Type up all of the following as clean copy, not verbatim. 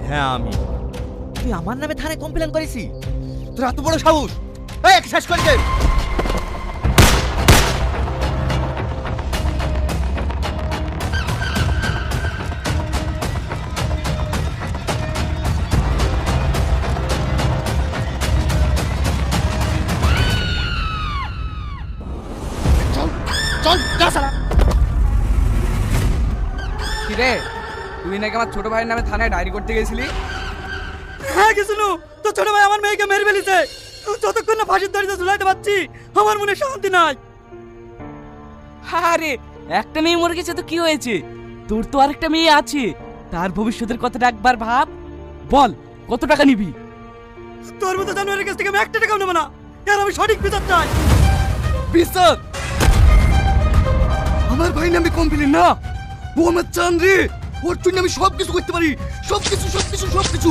হ্যাঁ আমি। তুই আমার নামে থানায় কমপ্লেন করেছি? তোর এত বড় সাহস! এই একে শেষ করে দে। চল যা শালা। কি রে, তুই নাকি আমার ছোট ভাইয়ের নামে থানায় ডায়েরি করতে গেছিলি? হ্যাঁ গেছিনু, তো ছোট ভাই আমার মেয়েকে মেরে ফেলেছে। যতক্ষণ না ফাঁসির দড়িতে ঝুলাইতে পারছি আমার মনে শান্তি নাই। আরে একটা মেয়ে মরে গেছে তো কি হয়েছে? তোর তো আরেকটা মেয়ে আছে, তার ভবিষ্যতের কথাটা একবার ভাব। বল কত টাকা নিবি? তোর মতো জানোয়ারের কাছ থেকে আমি একটা টাকাও নেবো না। আর আমি সঠিক বিচার চাই। বিচার? আমার ভাই নামে কমপ্লেন না, ও আমার চান রে। ওর জন্য আমি সব কিছু করতে পারি, সবকিছু।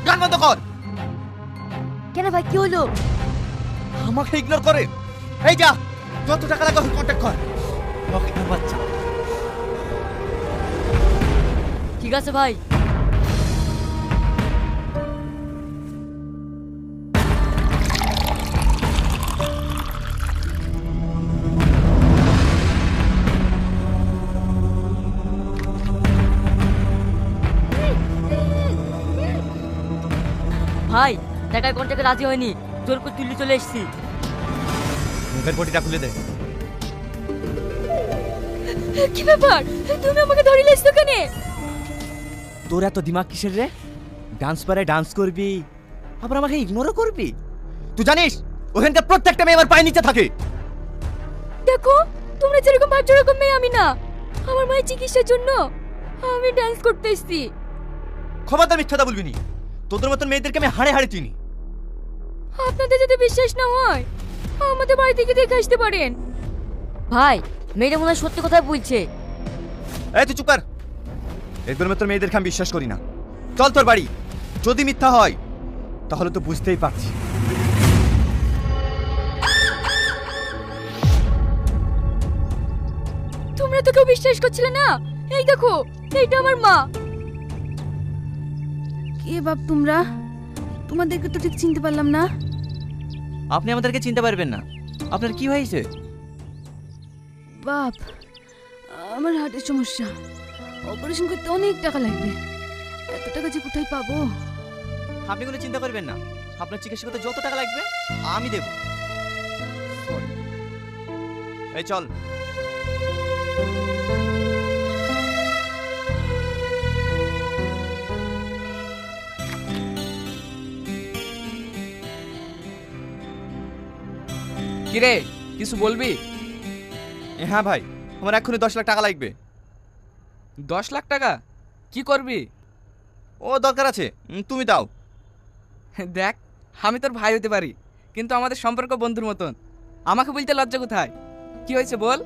গান বন্ধ কর। কেন ভাই, কি হলো? আমাকে ইগনোর করে। এই যা, যত টাকা লাগে কন্ট্যাক্ট কর। ওকে বাচ্চা। ঠিক আছে ভাই। ভাই টাকার কন্ট্যাক্টে রাজি হয়নি, জোর করে তুলে চলে এসেছি। মুখের পটিটা খুলে দে। কি ব্যাপার, তুমি আমাকে ধরে লেছো কেন? তোর এত দিমাগ কিসের রে? ডান্স পারে ডান্স করবি, আবার আমাকে ইগনোরও করবি? তুই জানিস ওখানকার প্রত্যেকটা মেয়ে আমার পায়ের নিচে থাকে। দেখো, তোমরা যেরকম ভাবছো এরকম মেয়ে আমি না। আমার মায়ের চিকিৎসার জন্য আমি ডান্স করতে এসেছি। খবরদার মিথ্যাটা বলবি নি। তোদের মতন মেয়েদেরকে আমি হাড়ে হাড়ে চিনি। আপনাদের যদি বিশ্বাস না হয় আমাদের বাড়ি থেকে দেখে আসতে পারেন। ভাই মেয়েটা মনে হয় সত্যি কথা বলছে। এই তুই চুপ কর। এদের মতন মেয়েদেরকে আমি বিশ্বাস করি না। চল তোর বাড়ি। যদি মিথ্যা হয় তাহলে তো বুঝতেই পারছি। তোমরা তো কেউ বিশ্বাস করছিলে না। এই দেখো, এইটা আমার মা। কে বাপ তোমরা? তোমাদেরকে তো ঠিক চিনতে পারলাম না। আপনি আমাদেরকে চিনতে পারবেন না। আপনার কি হয়েছে? বাপ, আমার হার্টের সমস্যা, অপারেশন করতে অনেক টাকা লাগবে। এত টাকা যে কোথায় পাবো? আপনি কোনো চিন্তা করবেন না। আপনার চিকিৎসা করতে যত টাকা লাগবে আমি দেব। এই চল। কিরে, কিছু বলবি? হ্যাঁ ভাই, আমার এক্ষুনি 10 লাখ টাকা লাগবে। 10 লাখ টাকা? কি করবি? ও দরকার আছে, তুমি দাও। দেখ, আমি তোর ভাই হতে পারি, কিন্তু আমাদের সম্পর্ক বন্ধুর মতন। আমাকে বলতে লজ্জা কোথায়? কি হয়েছে বল।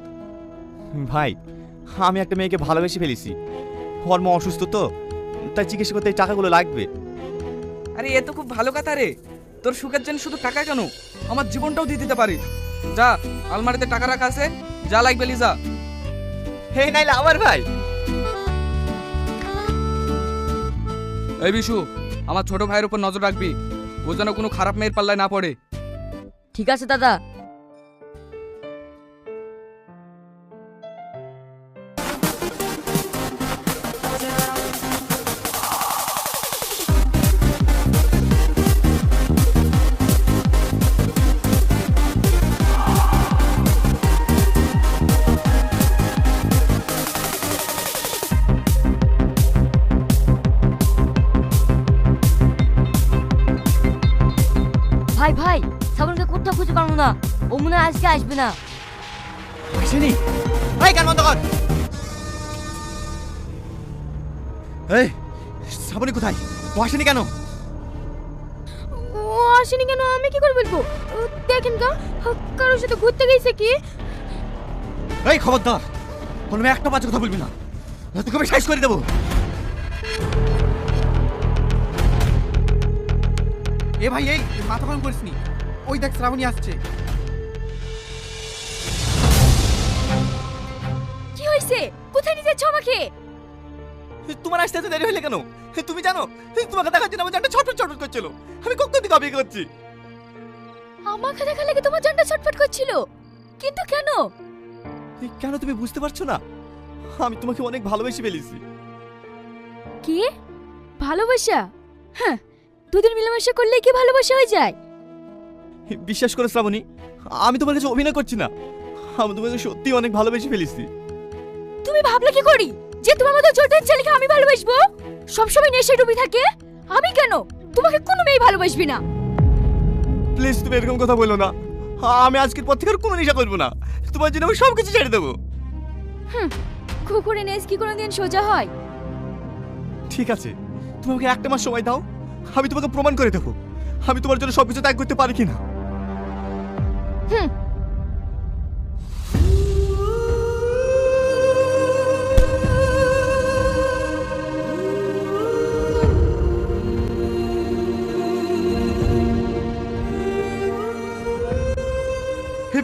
ভাই, আমি একটা মেয়েকে ভালোবেসে ফেলেছি। ওর মা অসুস্থ তো, তাই চিকিৎসা করতে এই টাকাগুলো লাগবে। আরে এ তো খুব ভালো কথা রে। তোর সুখের জন্য শুধু টাকা কেন, আমার জীবনটাও দিয়ে দিতে পারি। যা, আলমারিতে টাকা রাখা আছে, যা লাগবে লিজা। হে নাইলে আমার ভাই। এই বিশু, আমার ছোট ভাইয়ের উপর নজর রাখবি, ও যেন কোনো খারাপ মেয়ের পাল্লায় না পড়ে। ঠিক আছে দাদা। ভাই ভাই, শ্রাবণকে কোথাও খুঁজে পারবো না, ও মনে হয় আজকে আসবে না। আসেনি? এই গান বন্ধ কর। এই শ্রাবণী কোথায়? ও আসেনি কেন? ও আসেনি কেন আমি কি করে বলবো? দেখেন গা, কারোর সাথে ঘুরতে গেছে কি? এই খবরদার, কোনো একটা বাজে কথা বলবি না, তোকে আমি শেষ করে দেবো। এ ভাই, এই মাথা গরম করিসনি, ওই দেখ শ্রাবণী আসছে। কি হয়েছে? কোথায় নিয়ে যাচ্ছ আমাকে? তোমার আসতে এত দেরি হইলে কেন? তুমি জানো তোমাকে দেখার জন্য আমার জানটা ছটফট ছটফট করছিল। আমি কখন থেকে অপেক্ষা করছি। আমাকে দেখা লাগে তোমার জানটা ছটফট করছিল, কিন্তু কেন? কেন তুমি বুঝতে পারছো না? আমি তোমাকে অনেক ভালোবেসে ফেলেছি। কি ভালোবাসা? হ্যাঁ, দুদিন মিলেমিশে করলে কি ভালোবাসা হয়ে যায়? বিশ্বাস করো শ্রাবণী, আমি তোমার কাছে অভিনয় করছি না, আমি তোমাকে সত্যি অনেক ভালোবেসে ফেলেছি। তুমি ভাবলে কি করি যে তোমার মতো ছোটের ছেলেকে আমি ভালোবাসবো? সবসময় নেশায় ডুবে থাকে। আমি কেন? তোমাকে কোনো মেয়ে ভালোবাসবি না। প্লিজ তুমি এরকম কথা বলো না। আমি আজকের পর থেকে আর কোনো নেশা করবো না, তোমার জন্য আমি সব কিছু ছেড়ে দেবো। কুকুরে নেস কি কোনোদিন সোজা হয়? ঠিক আছে, তুমি আমাকে একটা মাস সময় দাও, আমি তোমাকে প্রমাণ করে দেবো আমি তোমার জন্য সবকিছু ত্যাগ করতে পারি কিনা। হে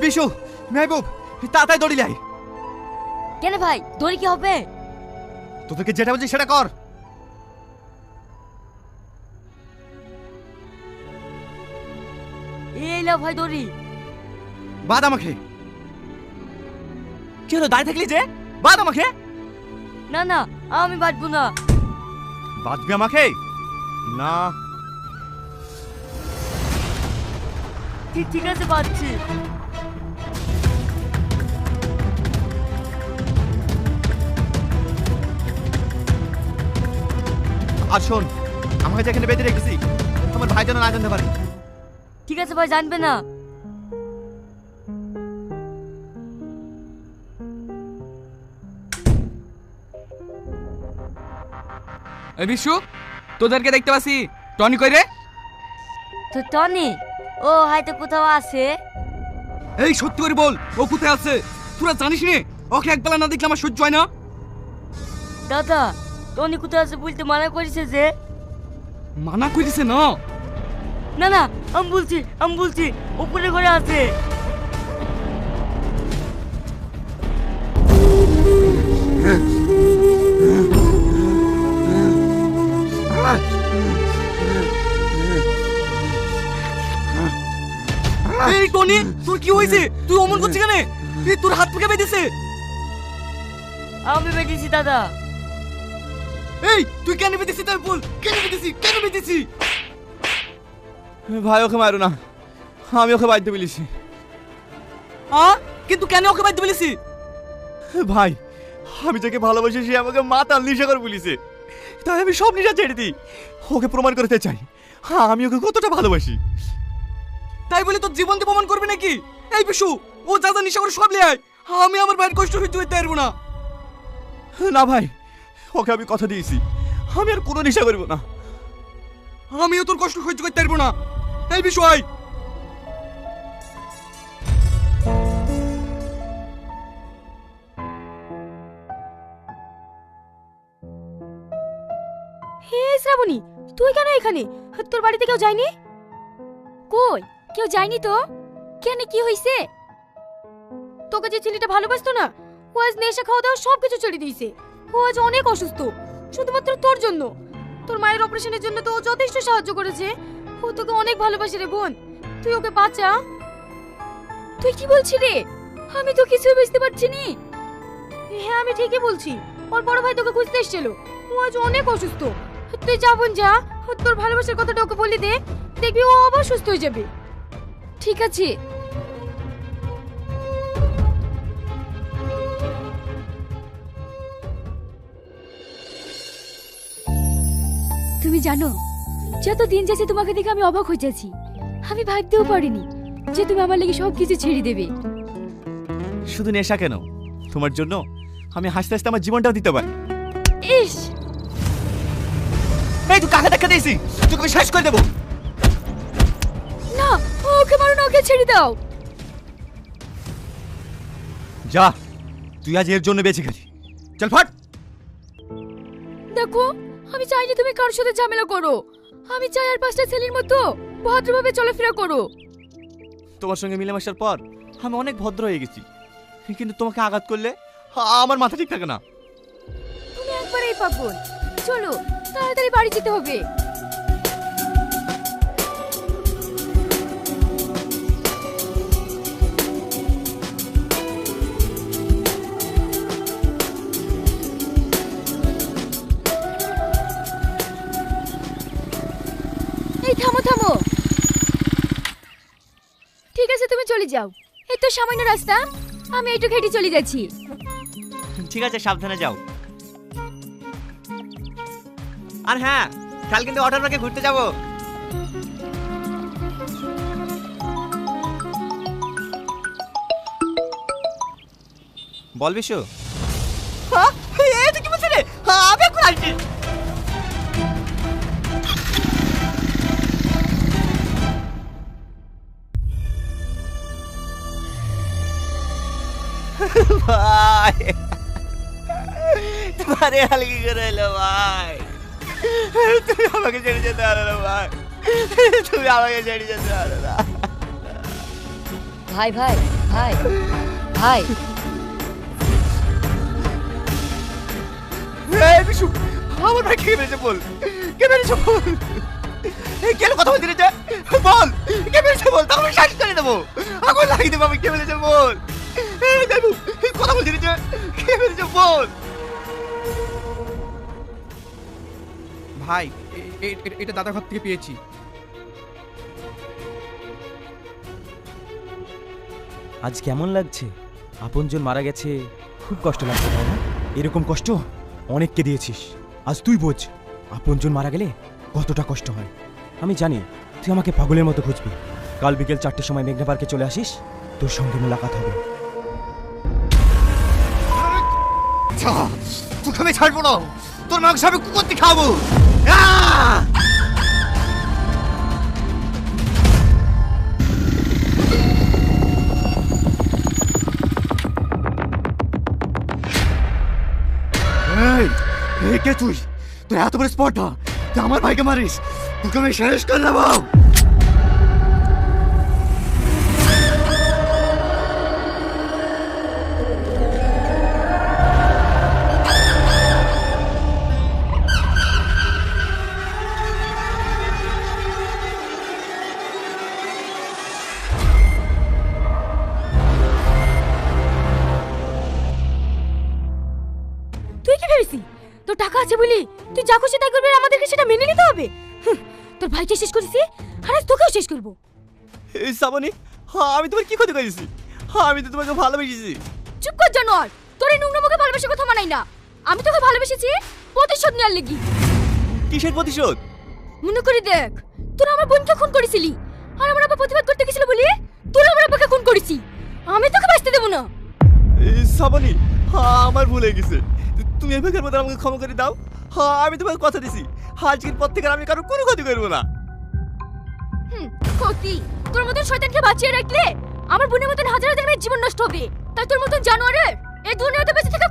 বিশু, মেহবুব, তাড়াতাড়ি দড়ি লাই। কেন ভাই, দড়ি কি হবে? তোদেরকে যেটা বলছি সেটা কর। এই লাও ভাই দড়ি। বাদ আমাকে। কি হলো, দাঁড়িয়ে থাকলি যে? বাদ আমাকে। না না, আমি বাঁচবো না। বাঁধবি আমাকে? না। ঠিক আছে, বাঁচছি। আর শোন, আমাকে যেখানে বেঁধে রেখেছি তোমার ভাই যেন না জানতে পারে। ঠিক আছে ভাই, জানবে না। এই বিশু, তোদেরকে দেখতে পাচ্ছি। টনি কই রে? তো টনি, ও হয়তো কোথাও আছে। এই সত্যি করে বল, ও কোথায় আছে? তোরা জানিস নে, ওকে একবেলা না দেখলে আমার সহ্য হয় না। দাদা, টনি কোথায় আছে বলতে মানা করেছে যে। মানা করিছে না? না না, আমি বলছি উপরে ঘরে আছে। এই টনি, তোর কি হয়েছে? তুই অমন করছিস কেন? এই তোর হাত থেকে বেঁধেছে। আমি বেরিয়েছি দাদা। এই তুই কেন বেঁধেছিস তাই বল। কেন বেঁধেছিস? ভাই ওকে মারো না, আমি ওকে বাঁধতে বলেছি। কিন্তু কেন ওকে বাঁধতে বলেছি? ভাই, আমি যাকে ভালোবাসি সে আমাকে মাতাল নেশা করে বলেছে, তাই আমি সব নেশা ছেড়ে দিই। ওকে প্রমাণ করতে চাই আমি ওকে কতটা ভালোবাসি। তাই বলে তোর জীবন দিয়ে প্রমাণ করবি নাকি? এই বিশু, ও যা যা নেশা করে সব লিয়ে আয়। আমি আমার ভাইয়ের কষ্ট সহ্য করতে পারবো না। না ভাই, ওকে আমি কথা দিয়েছি আমি আর কোনো নেশা করবো না। আমিও তোর কষ্ট সহ্য করতে পারবো না। এই বিশু আয়। হে শ্রাবণী, তুই কেন এখানে? তোর বাড়িতে কেউ যায়নি? কই, কেউ যায়নি তো? কেন, কি হইছে? তোকে যে ছেলেটা ভালোবাসতো না, ও আজ নেশা খাওয়া দাওয়া সব কিছু ছেড়ে দিয়েছে। ও আজ অনেক অসুস্থ, শুধুমাত্র তোর জন্য। তোর মায়ের অপারেশনের জন্য তো ও যথেষ্ট সাহায্য করেছে। ও তোকে অনেক ভালোবাসে রে বোন, তুই ওকে বাঁচা। তুই কি বলছিস রে? আমি তো কিছুই বুঝতে পারছি নি। হ্যাঁ আমি ঠিকই বলছি, ওর বড় ভাই তোকে খুঁজতে এসেছিল, ও আজ অনেক অসুস্থ। তুই যা বোন যা, তোর ভালোবাসার কথাটা ওকে বলে দে, দেখবি ও আবার সুস্থ হয়ে যাবে। ঠিক আছে। তুমি জানো, যত দিন যাচ্ছে তোমাকে দেখে আমি অবাক হয়ে যাচ্ছি। আমি ভাবতেও পারিনি যে তুমি আমার লাগি সব কিছু ছেড়ে দেবে। শুধু নেশা কেন, তোমার জন্য আমি হাসতে হাসতে আমার জীবনটাও দিতে পারি। ইস, এই তুই কাকে দেখা দিয়েছি, তোকে আমি শেষ করে দেবো। না ওকে মারো না, ওকে ছেড়ে দাও। যা, তুই আজ এর জন্য বেঁচে গেলি। চল ফাট। দেখো, আমি চাইনি তুমি কারোর সাথে ঝামেলা করো। আমি চাই আর পাঁচটা ছেলের মতো ভদ্রভাবে চলাফেরা করো। তোমার সঙ্গে মিলেমিশার পর আমি অনেক ভদ্র হয়ে গেছি, কিন্তু তোমাকে আঘাত করলে আমার মাথা ঠিক থাকে না। তুমি একবারেই পাগল। চলো তাড়াতাড়ি বাড়ি যেতে হবে। এই থামো থামো। ঠিক আছে তুমি চলে যাও, এই তো সামান্য রাস্তা, আমি একটু হেঁটে চলে যাচ্ছি। ঠিক আছে, সাবধানে যাও। আর হ্যাঁ, কাল কিন্তু ওয়াটার পার্কে ঘুরতে যাব। বল বিশু। হ্যাঁ, এটা কি বলছিস রে? আমি এখন আসছি। ভাই, তোমারে হালকি করে এলো ভাই। তুমি আমাকে ছেড়ে যেতে পারো না ভাই, তুমি আমাকে ছেড়ে যেতে পারো না। ভাই ভাই ভাই ভাই, এই বিশু, আমার ভাই কে মেরেছে বল, কে মেরেছে বল। কেন কথা বলতে রে? বল কে মেরেছে বল, তাহলে শেষ করে দেবো। আগুন লাগিয়ে দেবো আমি। কে মেরেছে বল। এই দেবু, কথা বলতে রে, কে মেরেছে বল। ভাই এটা দাদা ঘর থেকে পেয়েছি। আজ কেমন লাগছে? আপনজন মারা গেছে, খুব কষ্ট লাগছে তাই না? এরকম কষ্ট অনেককে দিয়েছিস, আজ তুই বোঝ আপনজন মারা গেলে কতটা কষ্ট হয়। আমি জানি তুই আমাকে পাগলের মতো খুঁজবি। কাল বিকেল 4টের সময় মেঘনা পার্কে চলে আসিস, তোর সঙ্গে মোলাকাত হবে। তোকে আমি ছাড়বো না, তোর মাংস আমি কুকুরতে খাবো। কে তুই? তোর এত বড় স্পর্ধা, তুই আমার ভাইকে মারিস? তোকে আমি শেষ করে দেবো। তুই কি ভেবেছিস তোর টাকা আছে বলি তুই যা খুশি তাই করবি আর আমাদেরকে সেটা মেনে নিতে হবে? তোর ভাইকে শেষ করেছি, আর আজ তোকেও শেষ করবো। সাবনি, আমি তোমার কি ক্ষতি করেছি? আমি তো তোমাকে ভালোবেসেছি। চুপ কর জানোয়ার, তোর এই নোংরা মুখে ভালোবাসার কথা মানাই না। আমি তোকে ভালোবেসেছি প্রতিশোধ নেওয়ার লেগি। কিসের প্রতিশোধ? মনে করে দেখ, তোরা আমার বোনকে খুন করেছিলি, আর আমার আব্বা প্রতিবাদ করতে গেছিল বলি তোরা আমার আব্বাকে খুন করেছি। আমি তোকে বাঁচতে দেবো না। সাবনি, আমার ভুল হয়ে গেছে, তুমি এভাবে মতো আমাকে ক্ষমা করে দাও। আমি তোমাকে কথা দিছি, আজকের পর থেকে আমি কারো কোনো ক্ষতি করবো না। ক্ষতি? তোর মতন শয়তানকে বাঁচিয়ে রাখলে আমার বোনের মতন হাজার হাজার মেয়ের জীবন নষ্ট হবে। তাই তোর মতন জানোয়ারের এই দুনিয়াতে বেঁচে থাকা